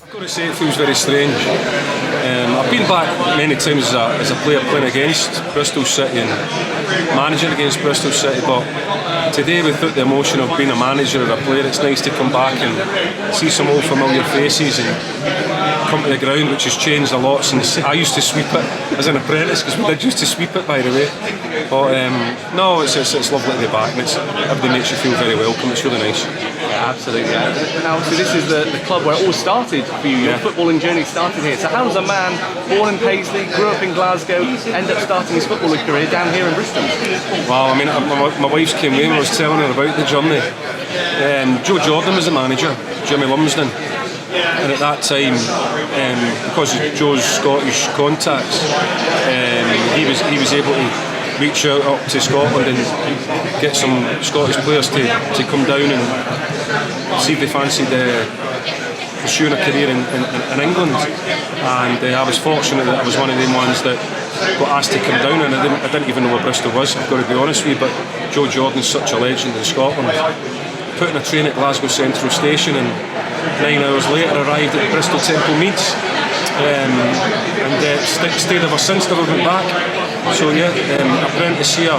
I've got to say it feels very strange. I've been back many times as a player playing against Bristol City and managing against Bristol City, but today without the emotion of being a manager or a player, it's nice to come back and see some old familiar faces and come to the ground, which has changed a lot since I used to sweep it as an apprentice, because we did used to sweep it, by the way. But no, it's lovely to be back, and everybody makes you feel very welcome. It's really nice. Yeah, absolutely. And obviously this is the club where it all started for you. Your footballing journey started here. So how does a man born in Paisley, grew up in Glasgow, end up starting his footballing career down here in Bristol? Well, I mean, my wife's came with me and I was telling her about the journey. Joe Jordan was the manager, Jimmy Lumsden. And at that time, because of Joe's Scottish contacts, he was able to reach out up to Scotland and get some Scottish players to come down and see if they fancied pursuing a career in England. And I was fortunate that I was one of them ones that got asked to come down, and I didn't even know where Bristol was, I've got to be honest with you, but Joe Jordan's such a legend in Scotland. Put in a train at Glasgow Central Station and 9 hours later arrived at Bristol Temple Meads, and stayed ever since, never went back. So yeah, apprentice here,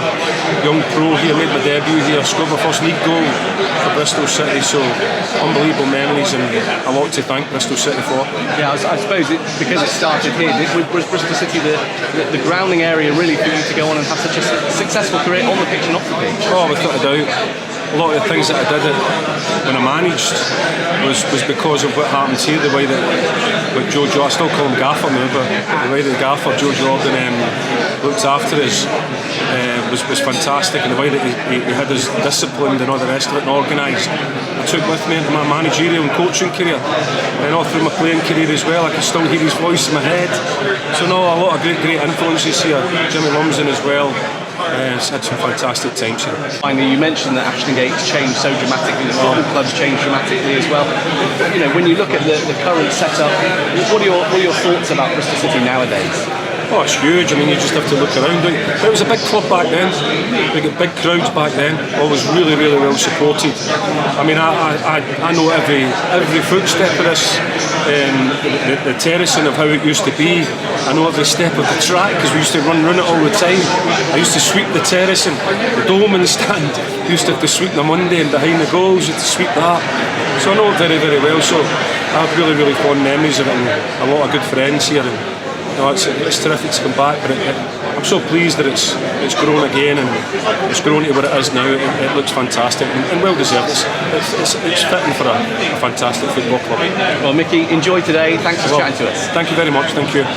young pro here, made my debut here, scored my first league goal for Bristol City, so unbelievable memories and a lot to thank Bristol City for. Yeah, I suppose because it started here, was Bristol City the grounding area really for you to go on and have such a successful career on the pitch and off the pitch? Oh, without a doubt. A lot of the things that I did when I managed was because of what happened here, the way that with Joe, I still call him Gaffer now, but the way that Gaffer, Joe Jordan, looked after us was fantastic, and the way that he had us disciplined and all the rest of it and organised, I took with me into my managerial and coaching career, and all through my playing career as well. I can still hear his voice in my head. So no, a lot of great influences here. Jimmy Lumsden as well. It's had some fantastic times here. Finally, you mentioned that Ashton Gate's changed so dramatically, the football club's changed dramatically as well. You know, when you look at the current setup, what are your thoughts about Bristol City nowadays? Oh, it's huge. I mean, you just have to look around. But it was a big club back then. We got big crowds back then. Always really, really well supported. I mean, I know every footstep of this, the terracing of how it used to be. I know every step of the track because we used to run it all the time. I used to sweep the terracing, the dome and the stand. We used to have to sweep the Monday, and behind the goals, you had to sweep that. So I know it very, very well. So I have really, really fond memories of it, and a lot of good friends here. And, it's terrific to come back, but I'm so pleased that it's grown again, and it's grown to where it is now. It looks fantastic and well deserved. It's fitting for a fantastic football club. Well, Micky, enjoy today. Thanks for chatting to us. Thank you very much. Thank you.